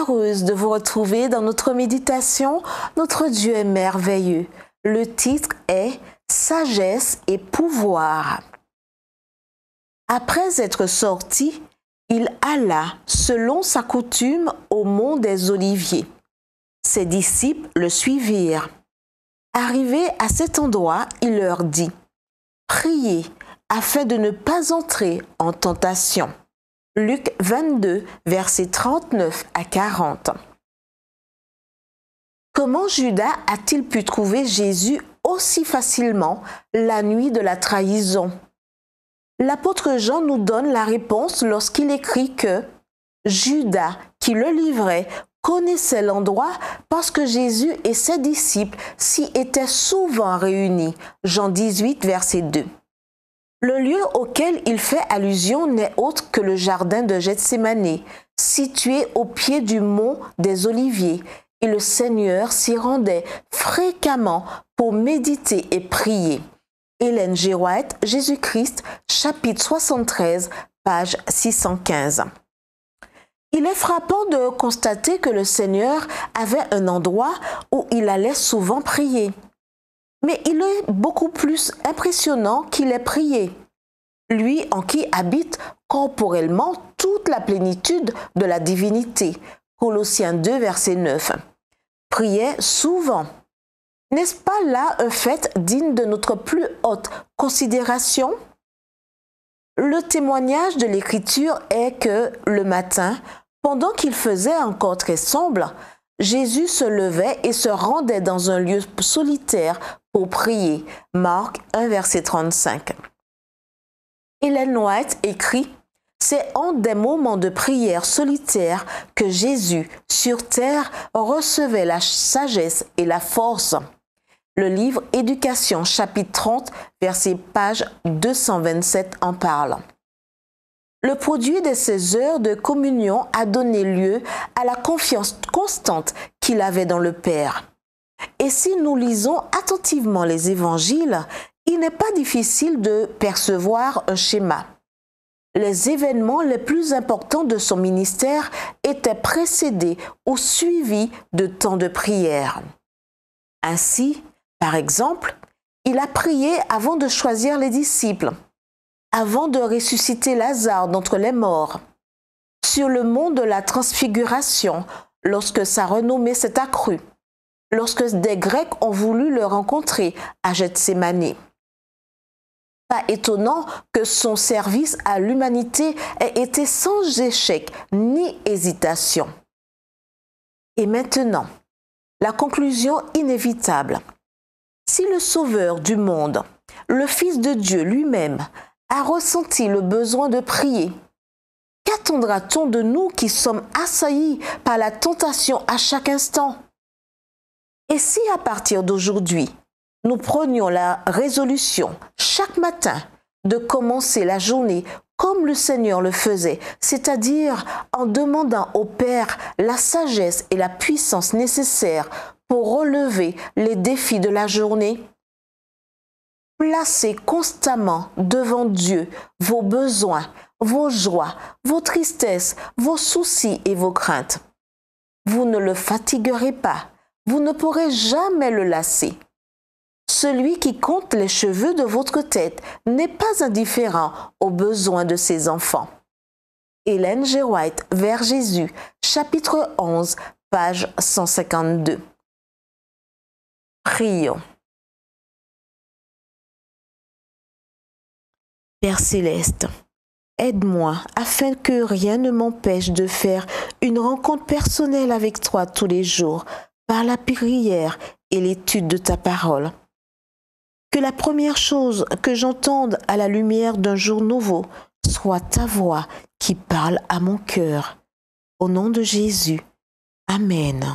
heureuse de vous retrouver dans notre méditation. Notre Dieu est merveilleux. Le titre est « Sagesse et pouvoir ». Après être sorti, il alla, selon sa coutume, au mont des Oliviers. Ses disciples le suivirent. Arrivé à cet endroit, il leur dit « Priez afin de ne pas entrer en tentation ». Luc 22, versets 39 à 40. Comment Judas a-t-il pu trouver Jésus aussi facilement la nuit de la trahison? L'apôtre Jean nous donne la réponse lorsqu'il écrit que Judas, qui le livrait, connaissait l'endroit parce que Jésus et ses disciples s'y étaient souvent réunis. Jean 18, verset 2. Le lieu auquel il fait allusion n'est autre que le jardin de Gethsémani, situé au pied du mont des Oliviers, et le Seigneur s'y rendait fréquemment pour méditer et prier. Ellen G. White, Jésus-Christ, chapitre 73, page 615. Il est frappant de constater que le Seigneur avait un endroit où il allait souvent prier. Mais il est beaucoup plus impressionnant qu'il ait prié. Lui en qui habite corporellement toute la plénitude de la divinité. Colossiens 2, verset 9. Priait souvent. N'est-ce pas là un fait digne de notre plus haute considération? Le témoignage de l'Écriture est que le matin, pendant qu'il faisait encore très sombre, Jésus se levait et se rendait dans un lieu solitaire pour prier. Marc 1, verset 35. Ellen White écrit « C'est en des moments de prière solitaire que Jésus, sur terre, recevait la sagesse et la force. » Le livre Éducation, chapitre 30, verset page 227 en parle. Le produit de ces heures de communion a donné lieu à la confiance constante qu'il avait dans le Père. Et si nous lisons attentivement les évangiles, il n'est pas difficile de percevoir un schéma. Les événements les plus importants de son ministère étaient précédés ou suivis de temps de prière. Ainsi, par exemple, il a prié avant de choisir les disciples, avant de ressusciter Lazare d'entre les morts, sur le mont de la Transfiguration, lorsque sa renommée s'est accrue, lorsque des Grecs ont voulu le rencontrer à Gethsémani. Pas étonnant que son service à l'humanité ait été sans échec ni hésitation. Et maintenant, la conclusion inévitable. Si le Sauveur du monde, le Fils de Dieu lui-même, a ressenti le besoin de prier, qu'attendra-t-on de nous qui sommes assaillis par la tentation à chaque instant? Et si à partir d'aujourd'hui, nous prenions la résolution chaque matin de commencer la journée comme le Seigneur le faisait, c'est-à-dire en demandant au Père la sagesse et la puissance nécessaires pour relever les défis de la journée? Placez constamment devant Dieu vos besoins, vos joies, vos tristesses, vos soucis et vos craintes. Vous ne le fatiguerez pas, vous ne pourrez jamais le lasser. Celui qui compte les cheveux de votre tête n'est pas indifférent aux besoins de ses enfants. Ellen G. White, vers Jésus, chapitre 11, page 152. Prions. Père céleste, aide-moi afin que rien ne m'empêche de faire une rencontre personnelle avec toi tous les jours par la prière et l'étude de ta parole. Que la première chose que j'entende à la lumière d'un jour nouveau soit ta voix qui parle à mon cœur. Au nom de Jésus. Amen.